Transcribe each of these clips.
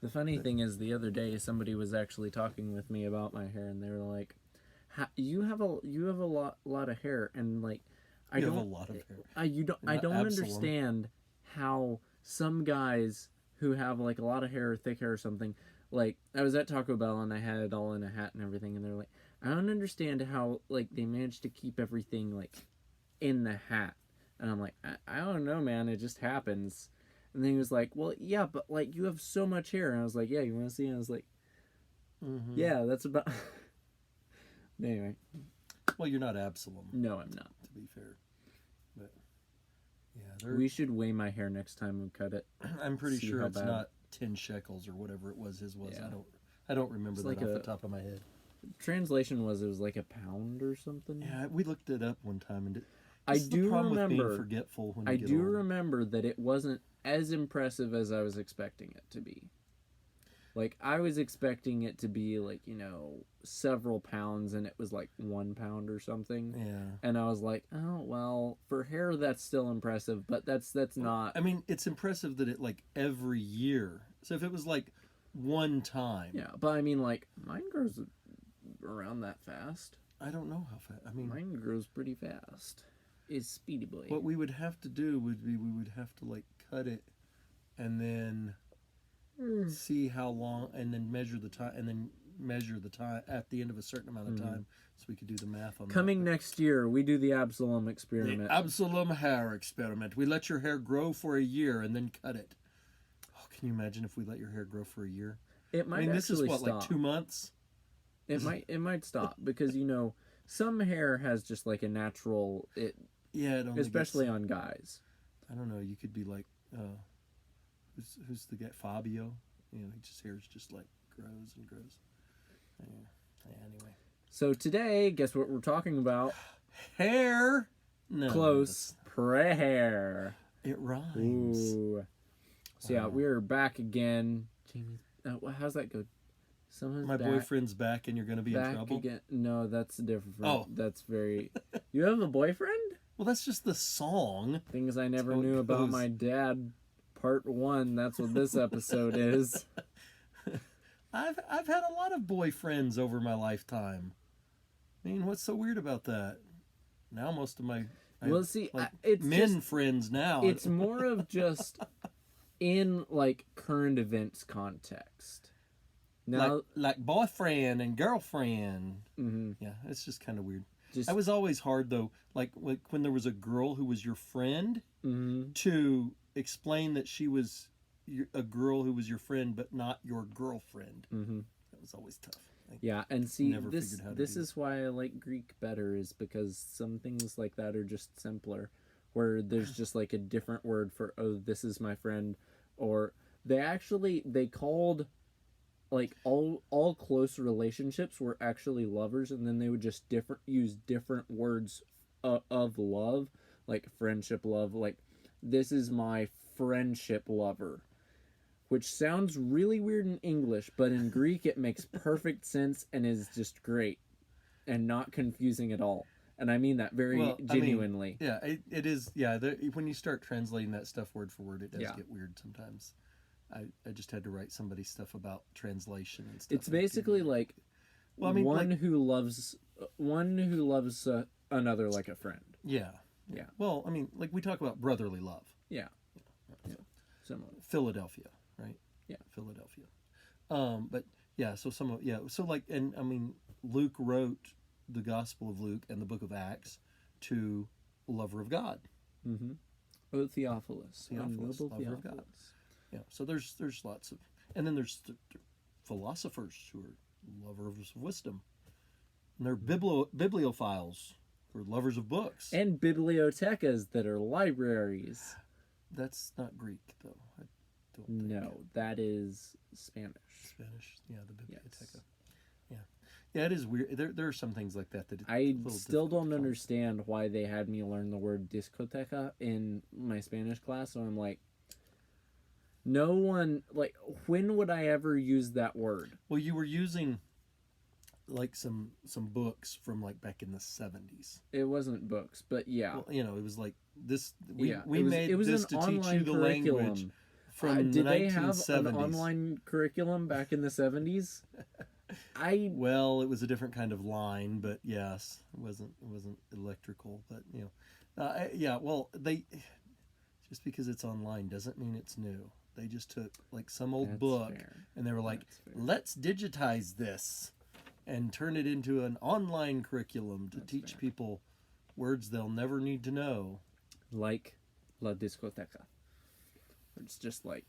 The funny thing is, the other day somebody was actually talking with me about my hair, and they were like, you have a lot of hair," and like, I You have a don't, lot of hair. I Not don't Absalom. understand how some guys who have like a lot of hair, thick hair or something, like I was at Taco Bell and I had it all in a hat and everything, and they're like, I don't understand how like they managed to keep everything like in the hat, and I'm like, I don't know, man, it just happens. And then he was like, well, yeah, but like you have so much hair, and I was like, yeah, you want to see? And I was like, Mm-hmm. yeah, that's about. Anyway, Well, you're not Absalom, no, I'm not. to be fair. But yeah, We should weigh my hair next time we cut it. I'm pretty See sure how it's bad. not 10 shekels or whatever it was. His was. Yeah. I don't remember It's that like off the a- top of my head. Translation was it was like a pound or something. Yeah, we looked it up one time, and this I is the do problem with being remember. forgetful when I you get do old. remember that it wasn't as impressive as I was expecting it to be. Like I was expecting it to be like several pounds, and it was like 1 pound or something. Yeah. And I was like, oh well, for hair that's still impressive, but that's not. I mean, it's impressive that it like every year. So if it was like one time, Yeah, but I mean, like mine grows around that fast. I don't know how fast. I mean, Mine grows pretty fast. Is Speedy Boy. what we would have to do would be we would have to like cut it, and then see how long, and then measure the time, and then measure the time at the end of a certain amount of time, so we could do the math on Coming that. next year, we do the Absalom The experiment. Absalom hair experiment. We let your hair grow for a year and then cut it. Oh, can you imagine if we let your hair grow for a year? It might I mean, this is actually what, stop. like 2 months? It might stop because some hair has just like a natural Yeah, it only especially gets, on guys. I don't know. You could be like, who's the guy? Fabio. You know, his hair's just like grows and grows. Yeah. Anyway, So today, guess what we're talking about? hair. No, Close. Prayer. it rhymes. Ooh. So yeah, Wow. we're back again. Jamie, how's that go? Someone's My back, boyfriend's back, and you're gonna be in back trouble. again. No, that's different. Oh. That's very. You have a boyfriend? Well, that's just the song. Things I never how it knew about goes. my dad. Part 1. That's what this episode is. I've had a lot of boyfriends over my lifetime. I mean, what's so weird about that? Now most of my Well, see, like it's men just, friends now. it's more of just in like current events context. Now, like boyfriend and girlfriend. mhm, Yeah, it's just kind of weird. just That was always hard though. Like when there was a girl who was your friend, mhm. to explain that she was a girl who was your friend but not your girlfriend. Mm-hmm. That was always tough. Yeah, and see, never this figured how to this do is why I like Greek better, is because some things like that are just simpler, where there's just like a different word for, oh, this is my friend, or they called like all close relationships were actually lovers, and then they would just use different words of love, like friendship love, like this is my friendship lover, which sounds really weird in English, but in Greek it makes perfect sense and is just great and not confusing at all. And I mean that very genuinely. Yeah, it is. Yeah, when you start translating that stuff word for word, it does get weird sometimes. I just had to write somebody stuff about translation and stuff. It's basically like one who loves another like a friend. Yeah. Yeah. Well, I mean, like we talk about brotherly love. Yeah. Similar. Philadelphia, right? Yeah. Philadelphia. But yeah, so so like, and I mean, Luke wrote the Gospel of Luke and the Book of Acts to a lover of God. Mm-hmm. Oh, Theophilus, Theophilus, noble lover of Theophilus. God. Yeah. So there's lots of, and then there's the philosophers who are lovers of wisdom, and they're bibliophiles who are lovers of books. And bibliotecas that are libraries. That's not Greek though. I don't think. No, that is Spanish. Spanish. Yeah, the biblioteca. Yes. Yeah, it is weird. There are some things like that it's I a little still difficult don't to follow. understand why they had me learn the word discoteca in my Spanish class. So I'm like, no one, like, when would I ever use that word? Well, you were using like some books from like back in the 70s. It wasn't books, but yeah. Well, it was like this. We it made was this an to teach you online the curriculum. language from the did they have 1970s. an online curriculum back in the 70s? Well, it was a different kind of line, but yes, it wasn't electrical. But yeah. Well, they just because it's online doesn't mean it's new. They just took like some old That's book fair. and they were like, That's fair. let's digitize this and turn it into an online curriculum to That's teach fair. people words they'll never need to know. Like La Discoteca. It's just like,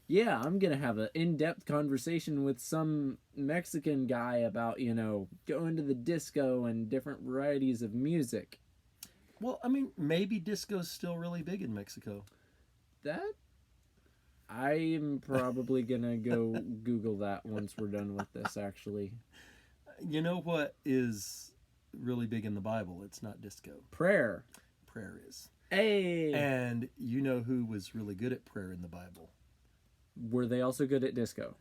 yeah, I'm going to have an in-depth conversation with some Mexican guy about, going to the disco and different varieties of music. Well, I mean, maybe disco's still really big in Mexico. That I am probably going to go Google that once we're done with this, actually. You know what is really big in the Bible? It's not disco. Prayer. Prayer is. Hey! And you know who was really good at prayer in the Bible? Were they also good at disco?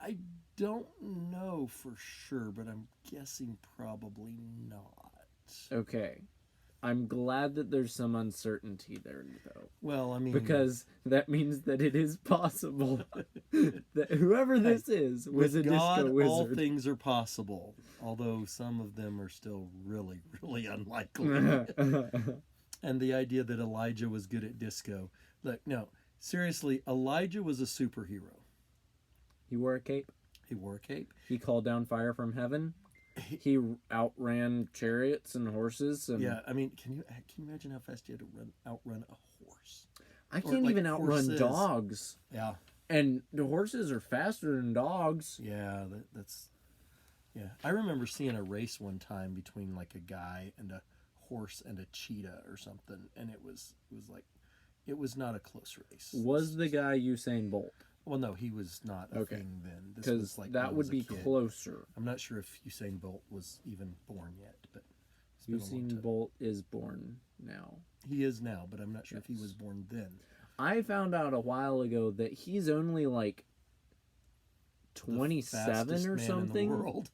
I don't know for sure, but I'm guessing probably not. Okay. I'm glad that there's some uncertainty there, though. Well, I mean, Because that means that it is possible that whoever this is was a with God, disco all wizard. things are possible. Although some of them are still really, really unlikely. And the idea that Elijah was good at disco. Look, no, seriously, Elijah was a superhero. He wore a cape. He wore a cape. He called down fire from heaven. He outran chariots and horses. And Yeah, I mean, can you imagine how fast you had to outrun a horse? I Or, can't like, even outrun horses. dogs. Yeah, And the horses are faster than dogs. yeah, that's. Yeah, I remember seeing a race one time between like a guy and a horse and a cheetah or something, and it was not a close race. Was the guy Usain Bolt? Well, no, he was not a Okay. thing then. This Because was like that when I would was a be kid. closer. I'm not sure if Usain Bolt was even born yet, but it's been a long Usain time. Bolt is born now. He is now, but I'm not sure if he Yes. was born then. I found out a while ago that he's only like The 27 fastest or man something. in the world.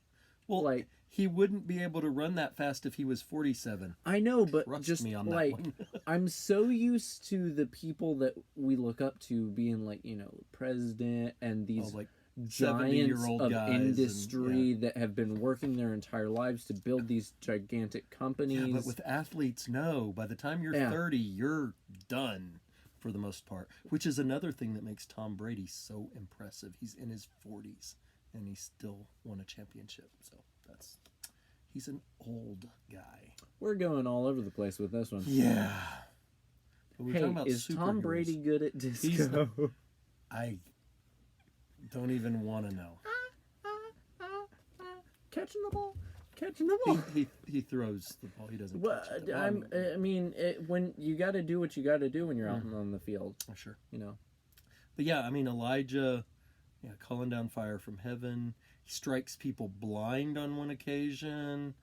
Well, Like, he wouldn't be able to run that fast if he was 47. I know, but Trust just me on that like one. I'm so used to the people that we look up to being like, president and these like giants 70-year-old of guys and- industry that have been working their entire lives to build these gigantic companies. Yeah, but with athletes, no. By the time you're Yeah. 30, you're done for the most part. Which is another thing that makes Tom Brady so impressive. He's in his 40s and he still won a championship. So he's an old guy. We're going all over the place with this one. Yeah. But we're Hey, talking about is Tom superheroes. Brady good at disco? I don't even want to know. Catching the ball, catching the ball. He throws the ball. He doesn't Well, catch it. I mean, when you got to do what you got to do when you're out on the field, Oh, sure. But yeah, I mean, Elijah, calling down fire from heaven. He strikes people blind on one occasion.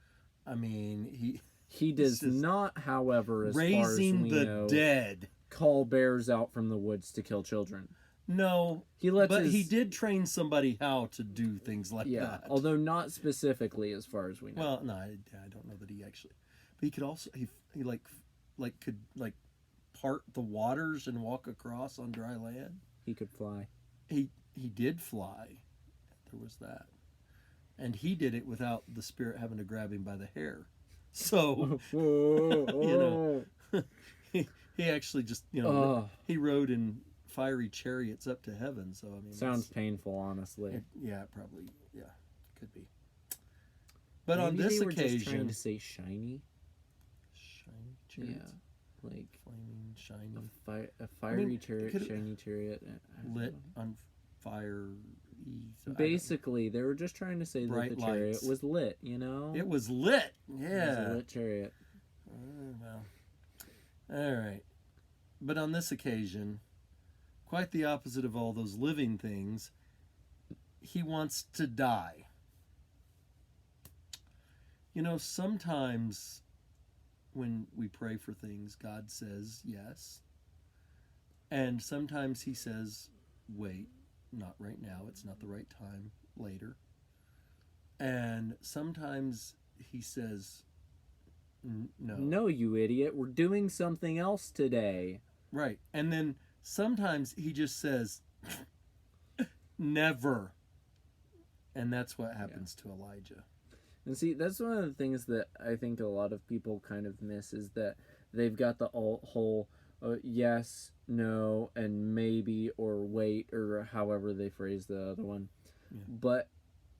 I mean, He does just not, however, as far as raising we the know, dead. call bears out from the woods to kill children. No, He lets but his, he did train somebody how to do things like yeah, that. although not specifically as far as we know. Well, no, I don't know that he actually. But he could also he could part the waters and walk across on dry land. He could fly. He did fly. There was that, and he did it without the spirit having to grab him by the hair. So Whoa, he actually just oh, he rode in fiery chariots up to heaven. So I mean, sounds painful, honestly. it probably could be. But on Maybe this they were just trying occasion, to say shiny. shiny chariots, Like flaming, shiny, a fiery chariot, could've- shiny chariot. I don't lit know. on fire. Basically, they were just trying to say that Bright the chariot lights. was lit. it was lit. It was a Yeah. lit chariot. Well, all right. But on this occasion, quite the opposite of all those living things, he wants to die. Sometimes when we pray for things, God says yes. And sometimes he says, wait, not right now. It's not the right time. Later. And sometimes he says, No. No, you idiot. We're doing something else today. Right. And then sometimes he just says, never. And that's what happens to Elijah. And see, that's one of the things that I think a lot of people kind of miss is that they've got the whole yes, no, and maybe or wait or however they phrase the other one. Yeah. But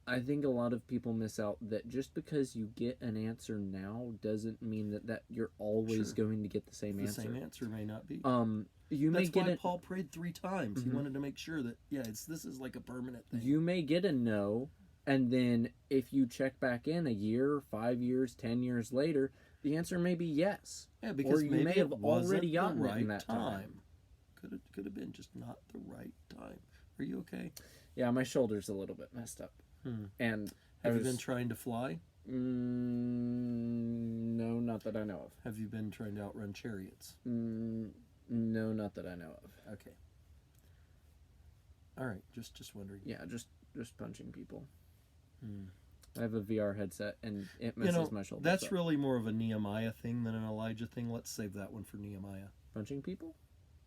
I think a lot of people miss out that just because you get an answer now doesn't mean that you're always Sure. going to get the same The answer. same answer may not be. You may That's get why a, Paul prayed 3 times. He Mhm. wanted to make sure that this is like a permanent thing. you may get a no, and then if you check back in a year, 5 years, 10 years later, the answer may be yes. Yeah, because you maybe may it have wasn't already the gotten it right in that time. Could have been just not the right time. Are you okay? Yeah, my shoulder's a little bit messed up, and Have you been trying to fly? No, not that I know of. Have you been trying to outrun chariots? No, not that I know of. Okay. All right, just wondering. Yeah, just punching people. Hmm. I have a VR headset, and it messes my shoulders That's up. really more of a Nehemiah thing than an Elijah thing. Let's save that one for Nehemiah. Punching people?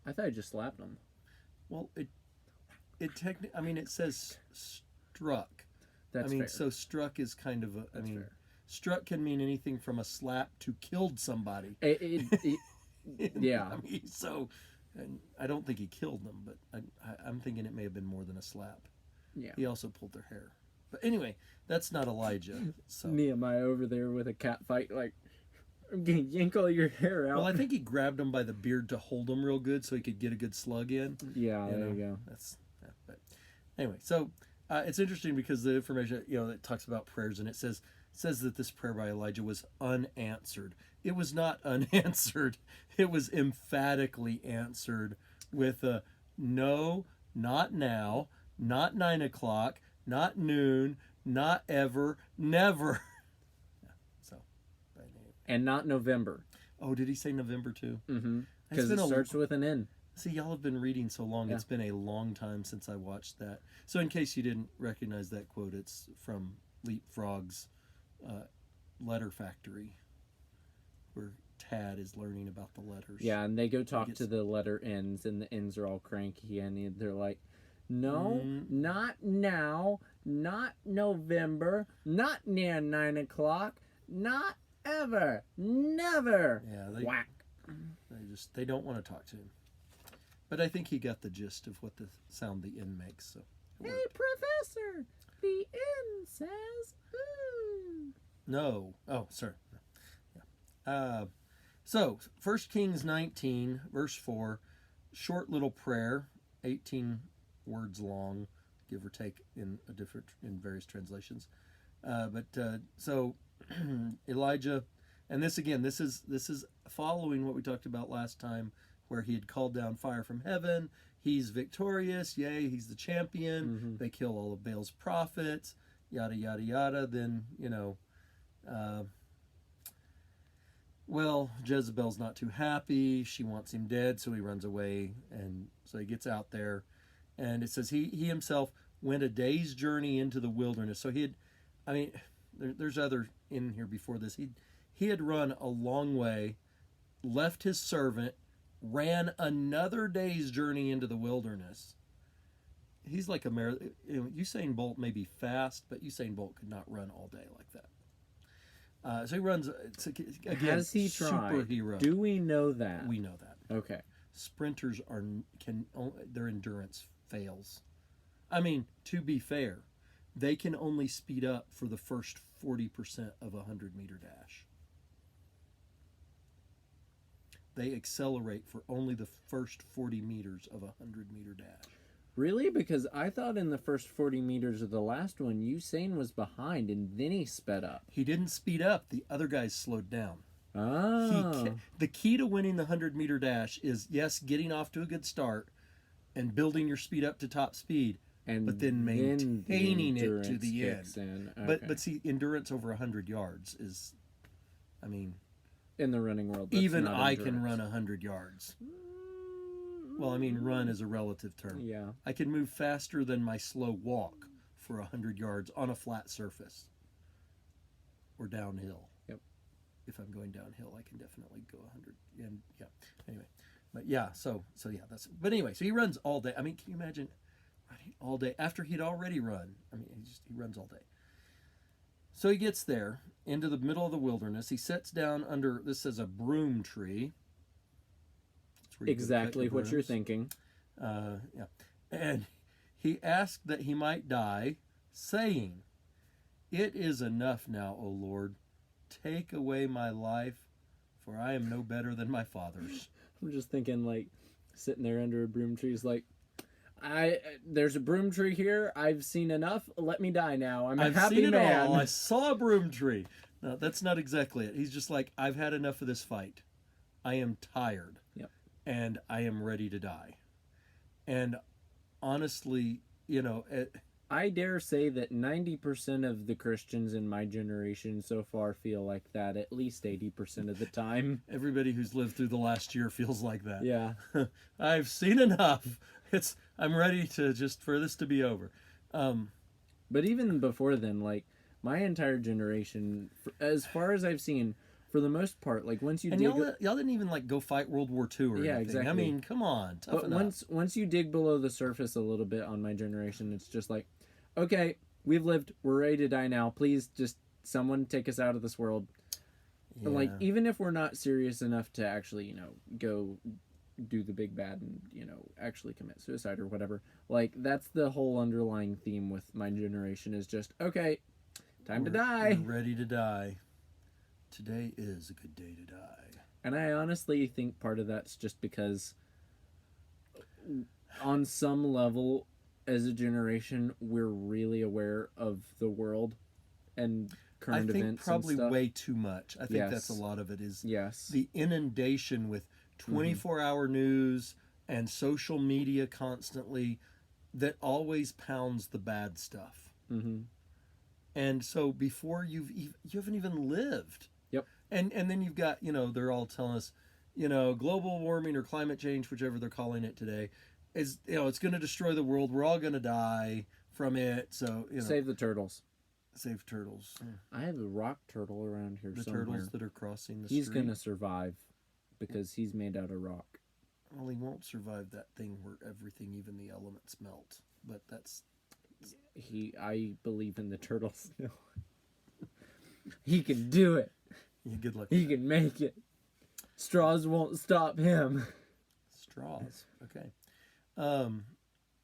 I thought I just slapped them. Well, it I mean, it says struck. That's fair. so struck is kind of a. That's fair. Struck can mean anything from a slap to killed somebody. Yeah. I mean, so, and I don't think he killed them, but I'm thinking it may have been more than a slap. Yeah. He also pulled their hair. But anyway, that's not Elijah. So. Nehemiah over there with a cat fight, like, I'm gonna yank all your hair out. Well, I think he grabbed him by the beard to hold him real good so he could get a good slug in. Yeah, there you go. But anyway, so it's interesting because the information, that talks about prayers, and it says that this prayer by Elijah was unanswered. It was not unanswered. It was emphatically answered with a no, not now, not 9 o'clock, not noon, not ever, never. So, And not November. oh, did he say November too? Mm-hmm. It's Because been it a- starts with an N. See, y'all have been reading so long. Yeah. It's been a long time since I watched that. So, in case you didn't recognize that quote, it's from Leapfrog's Letter Factory, where Tad is learning about the letters. Yeah, and they go talk gets- to the letter N's, and the N's are all cranky, and they're like, no, not now, not November, not near 9 o'clock, not ever, never. Yeah, Whack. they don't want to talk to him. But I think he got the gist of what the sound the N makes. So, it Hey, worked. Professor, the N says, ooh. No. Oh, sorry. Yeah. So, 1 Kings 19, verse 4, short little prayer, 18 words long, give or take in various translations. So Elijah, and this is following what we talked about last time, where he had called down fire from heaven. He's victorious, yay! He's the champion. Mm-hmm. They kill all of Baal's prophets, yada yada yada. Then well, Jezebel's not too happy. She wants him dead, so he runs away, and so he gets out there, and it says he himself went a day's journey into the wilderness. So there's other in here before this. He had run a long way, left his servant, ran another day's journey into the wilderness. He's like a Usain Bolt may be fast, but Usain Bolt could not run all day like that. So he runs again. Has he tried? Superhero. Do we know that? We know that. Okay. Sprinters their endurance fails. I mean, to be fair, they can only speed up for the first 40% of a 100-meter dash. They accelerate for only the first 40 meters of a 100-meter dash. Really? Because I thought in the first 40 meters of the last one, Usain was behind and then he sped up. He didn't speed up. The other guys slowed down. Oh. The key to winning the 100-meter dash is, yes, getting off to a good start and building your speed up to top speed, but then maintaining it to the end. Okay. But see, endurance over 100 yards is, I mean, in the running world, that's even not I can endurance. run 100 yards. Well, I mean, run is a relative term. Yeah. I can move faster than my slow walk for 100 yards on a flat surface or downhill. Yep. if I'm going downhill, I can definitely go 100. And yeah, anyway, but yeah, so yeah, that's. But anyway, so he runs all day. I mean, can you imagine running all day after he'd already run? I mean, he runs all day. So he gets there into the middle of the wilderness. He sits down under, this says, a broom tree. It's where you go to cut Exactly your what you're brooms. thinking. Yeah. And he asked that he might die, saying, "It is enough now, O Lord. Take away my life, for I am no better than my father's." I'm just thinking, like, sitting there under a broom tree is like, there's a broom tree here. I've seen enough. Let me die now. I'm a I've happy seen it man. all. I saw a broom tree. No, that's not exactly it. He's just like, I've had enough of this fight. I am tired. Yep. And I am ready to die. And honestly, I dare say that 90% of the Christians in my generation so far feel like that at least 80% of the time. everybody who's lived through the last year feels like that. Yeah. I've seen enough. I'm ready for this to be over. But even before then, like, my entire generation, as far as I've seen, for the most part, like, once you And dig... y'all didn't even like go fight World War II or Yeah, anything. exactly. I mean, come on, toughen But up. once you dig below the surface a little bit on my generation, it's just like, okay, we've lived, we're ready to die now. Please, just someone take us out of this world. Yeah. And like, even if we're not serious enough to actually, go do the big bad and, actually commit suicide or whatever, like, that's the whole underlying theme with my generation is just, okay, time to die. We're ready to die. Today is a good day to die. And I honestly think part of that's just because on some level, as a generation, we're really aware of the world and current I think events probably and stuff. way too much. I think Yes. that's a lot of it is Yes. the inundation with 24-hour news and social media constantly that always pounds the bad stuff. Mm-hmm. And so before you haven't even lived. Yep. And then you've got, they're all telling us, global warming or climate change, whichever they're calling it today, is, it's going to destroy the world. We're all going to die from it. So, Save the turtles. save turtles. I have a rock turtle around here The somewhere. turtles that are crossing the He's street. gonna survive because he's made out of rock. Well, he won't survive that thing where everything, even the elements, melt. But that's... I believe in the turtle still. He can do it. Yeah, good luck. He can make it. Straws won't stop him. Straws. Okay.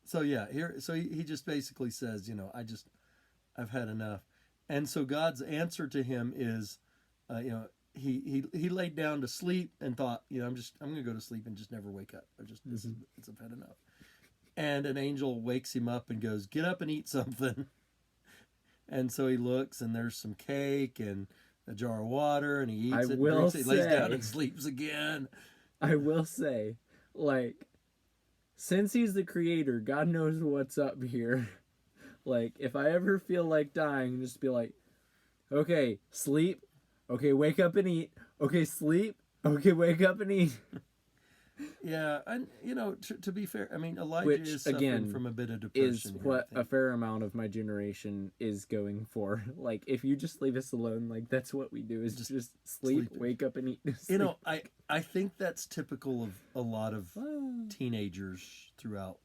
So yeah, he just basically says, I've had enough. And so God's answer to him is, he laid down to sleep and thought, I'm going to go to sleep and just never wake up. I've had enough. And an angel wakes him up and goes, "Get up and eat something." And so he looks, and there's some cake and a jar of water, and he eats it. will He lays down say- and sleeps again. I will say, like, since he's the creator, God knows what's up here. Like, if I ever feel like dying, just be like, okay, sleep. Okay, wake up and eat. Okay, sleep. Okay, wake up and eat. Yeah, and to be fair, I mean, Elijah Which, is suffering again, from a bit of depression. Is here, I what a think. fair amount of my generation is going for. Like, if you just leave us alone, like, that's what we do, is just sleep, sleep. wake up and eat. I think that's typical of a lot of teenagers throughout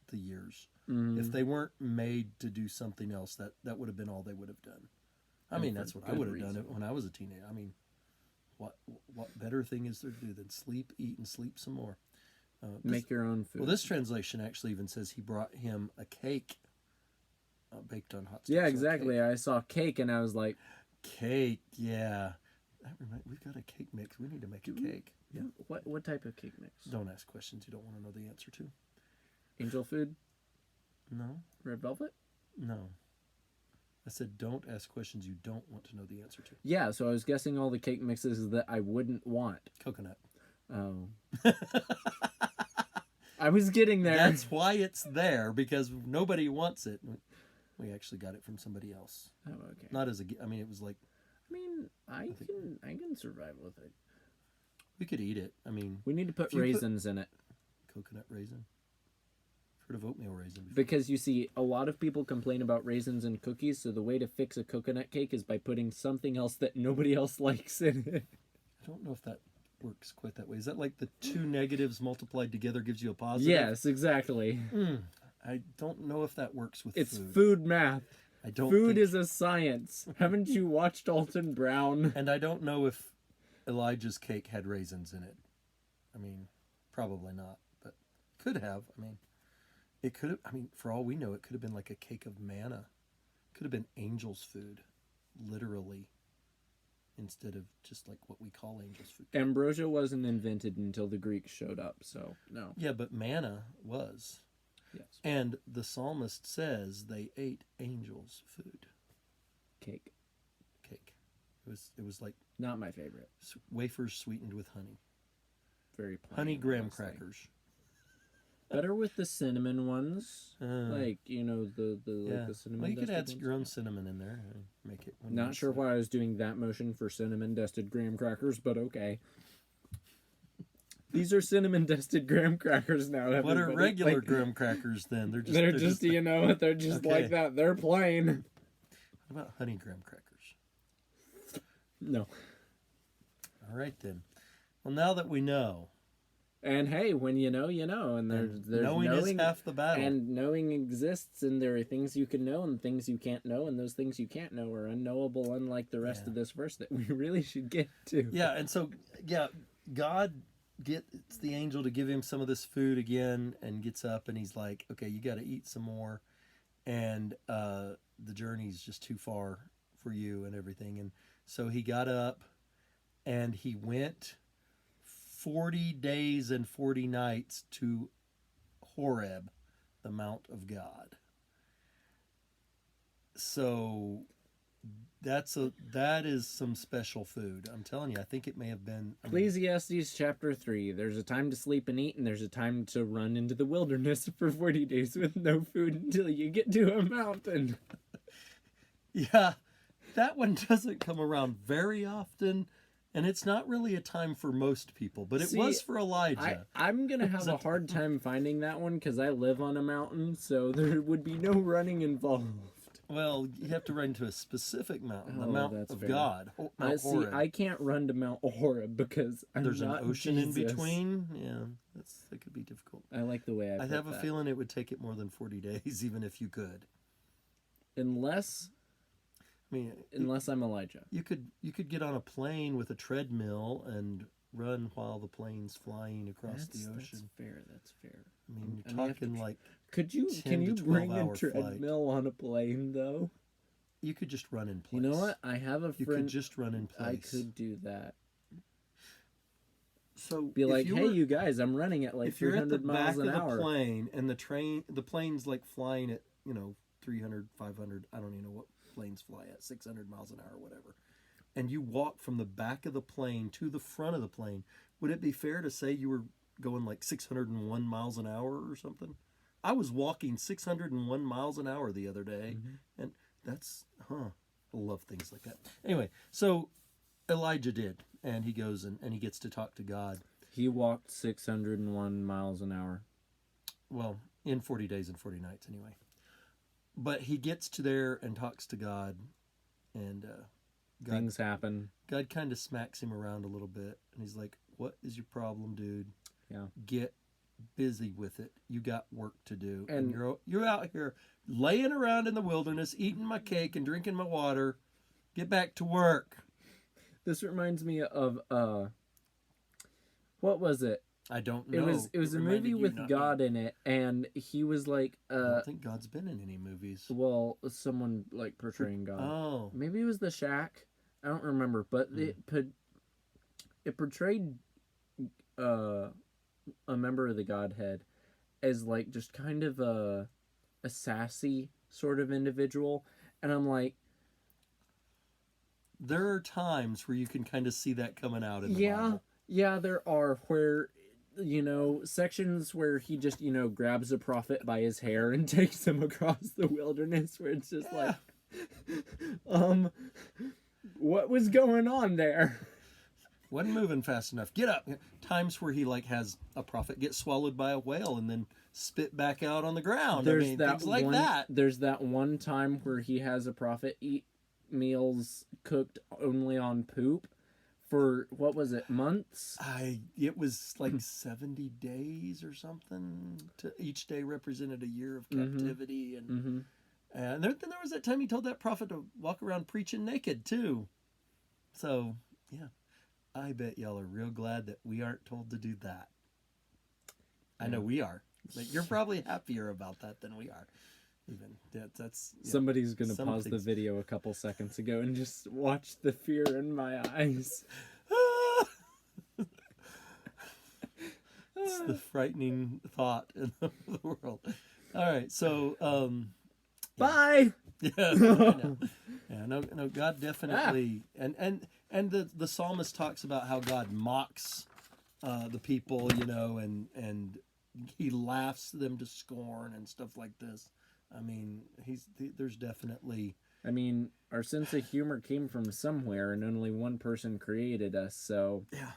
the years. Mhm. If they weren't made to do something else, that would have been all they would have done. I And mean, for that's what I good would have done reason. when I was a teenager. I mean, what better thing is there to do than sleep, eat, and sleep some more? Make your own food. Well, this translation actually even says he brought him a cake baked on hot stones. yeah, So exactly. I saw cake and I was like, Cake, yeah. We've got a cake mix. We need to make a cake. Yeah. what type of cake mix? Don't ask questions you don't want to know the answer to. Angel food? No, Red velvet? no. I said don't ask questions you don't want to know the answer to. Yeah, so I was guessing all the cake mixes that I wouldn't want. Coconut. Oh. I was getting there. That's why it's there, because nobody wants it. We actually got it from somebody else. Oh, okay. Not as a. I mean, it was like I mean, I can survive with it. we could eat it. I mean, We need to put If you put- raisins in it. coconut raisin. Heard heard of oatmeal raisin before. Because you see, a lot of people complain about raisins in cookies, so the way to fix a coconut cake is by putting something else that nobody else likes in it. I don't know if that works quite that way. Is that like the two negatives multiplied together gives you a positive? Yes, exactly. I don't know if that works with It's food. food math. I don't Food think... is a science. Haven't you watched Alton Brown? And I don't know if Elijah's cake had raisins in it. I mean, probably not, but could have. I mean, it could have. I mean, for all we know, it could have been like a cake of manna. Could have been angel's food, literally, instead of just like what we call angel's food. Ambrosia wasn't invented until the Greeks showed up, so no. Yeah, but manna was. Yes. And the psalmist says they ate angels' food. Cake. It was like Not my favorite. wafers sweetened with honey. Very plain. Honey graham honestly. crackers. Better with the cinnamon ones. Like, the Yeah. cinnamon. Well, you could dusted add your own ones. cinnamon in there and make it. When you Not mix sure it. why I was doing that motion for cinnamon dusted graham crackers, but okay. These are cinnamon dusted graham crackers now. What are everybody. regular Like, graham crackers then? They're just. They're just they're just Okay. like that. They're plain. What about honey graham crackers? No. All right then. Well, now that we know, And hey, when you know, and there's knowing is half the battle. and knowing exists, and there are things you can know and things you can't know, and those things you can't know are unknowable, unlike the rest Yeah. of this verse that we really should get to. Yeah, and so God gets the angel to give him some of this food again, and gets up and he's like, "Okay, you got to eat some more," and the journey's just too far for you and everything, and so he got up and he went 40 days and 40 nights to Horeb, the Mount of God. So that is some special food. I'm telling you, I think it may have been. Ecclesiastes chapter 3. There's a time to sleep and eat, and there's a time to run into the wilderness for 40 days with no food until you get to a mountain. Yeah, that one doesn't come around very often, and it's not really a time for most people, but it See, was for Elijah. I'm going to have a hard time finding that one because I live on a mountain, so there would be no running involved. Well, you have to run to a specific mountain, the Oh, Mount that's of fair. God. Mount Horeb. I can't run to Mount Horeb because I'm There's not an ocean Jesus. in between. Yeah, that could be difficult. I like the way I I put have a that. feeling it would take it more than 40 days, even if you could. Unless I mean, I'm Elijah. you could get on a plane with a treadmill and run while the plane's flying across the ocean. That's fair. I mean, and you're you have to talking like Can 10 you to bring 12 a hour flight. treadmill on a plane though? you could just run in place. You know what? I have a You friend. could just run in place. I could do that. So Be if like, you hey, were- you guys, I'm running at like if you're at the 300 back miles of an the hour. plane and the plane's like flying at 300, 500, I don't even know what planes fly at, 600 miles an hour, whatever, and you walk from the back of the plane to the front of the plane, would it be fair to say you were going like 601 miles an hour or something? I was walking 601 miles an hour the other day, and that's I love things like that. Anyway, so Elijah did, and he goes and he gets to talk to God. He walked 601 miles an hour. Well, in 40 days and 40 nights anyway. But he gets to there and talks to God, and Things happen. God kind of smacks him around a little bit, and he's like, "What is your problem, dude? Yeah. Get busy with it. You got work to do, And- you're out here laying around in the wilderness, eating my cake and drinking my water. Get back to work." This reminds me of what was it? I don't know. It was a reminded movie you, with not God me. in it, and he was like I don't think God's been in any movies. well, someone like portraying God. Oh, Maybe it was The Shack. I don't remember, but it portrayed a member of the Godhead as like just kind of a sassy sort of individual, and I'm like, there are times where you can kind of see that coming out in the yeah, Bible. yeah, there are where sections where he just grabs a prophet by his hair and takes him across the wilderness, where it's just Yeah. like, what was going on there? wasn't moving fast enough. Get up. Times where he like has a prophet get swallowed by a whale and then spit back out on the ground. There's I mean, that things like one, that. There's that one time where he has a prophet eat meals cooked only on poop for, what was it, months? It was like 70 days or something. Each day represented a year of Mhm. captivity, and Mm-hmm. and then there was that time he told that prophet to walk around preaching naked too. So yeah, I bet y'all are real glad that we aren't told to do that. I know Yeah. we are. But you're probably happier about that than we are. Even that's yeah. Somebody's gonna Some pause the things- video a couple seconds ago and just watch the fear in my eyes. It's the frightening thought in the world. All right, so Bye. yeah, I know. Yeah, no, God definitely, and the psalmist talks about how God mocks the people, and he laughs them to scorn and stuff like this. I mean, there's definitely I mean, our sense of humor came from somewhere, and only one person created us. So yeah.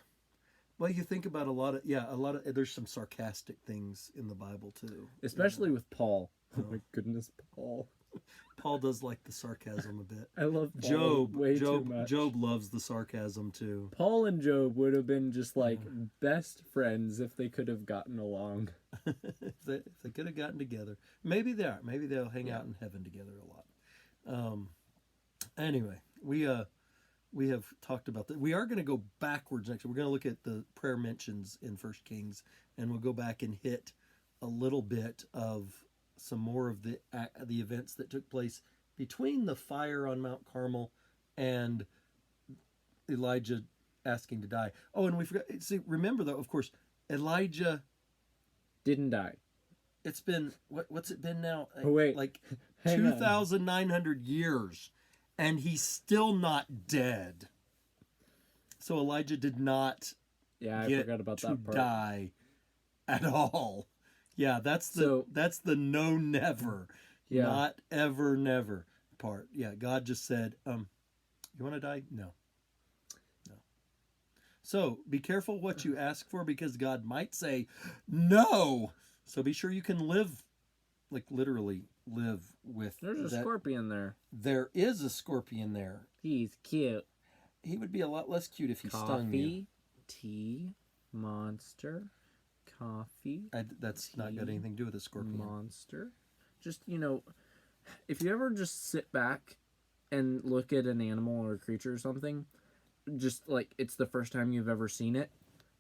Well, you think about a lot of there's some sarcastic things in the Bible too. especially with Paul. Oh Oh. my goodness, Paul! Paul does like the sarcasm a bit. I love Paul Job, way too much. Job loves the sarcasm too. Paul and Job would have been just like best friends if they could have gotten along. if they could have gotten together, maybe they are. Maybe they'll hang Yeah. out in heaven together a lot. Anyway, we have talked about that. We are going to go backwards next. We're going to look at the prayer mentions in First Kings, and we'll go back and hit a little bit of some more of the events that took place between the fire on Mount Carmel and Elijah asking to die. Oh, and we forgot. See, remember though, of course, Elijah. Didn't die. It's been what's it been now? Oh, wait. Like Hang on. 2,900 years, and he's still not dead. So Elijah did not Yeah, I get forgot about to that part. die at all. Yeah, that's the no never, Yeah. not ever never part. Yeah, God just said, you want to die? No. So be careful what you ask for, because God might say no. So be sure you can live, like literally live with There's a that. scorpion there. There is a scorpion there. He's cute. He would be a lot less cute if he stung you. Coffee, tea, monster, coffee, That's not got anything to do with a scorpion. monster. Just, if you ever just sit back and look at an animal or a creature or something, just like it's the first time you've ever seen it,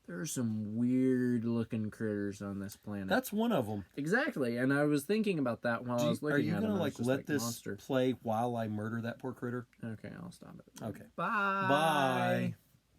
there are some weird looking critters on this planet. That's one of them. Exactly, and I was thinking about that while I was looking Are you at gonna them. I was like just let this monster. play while I murder that poor critter? Okay, I'll stop it. Okay. Bye. Bye.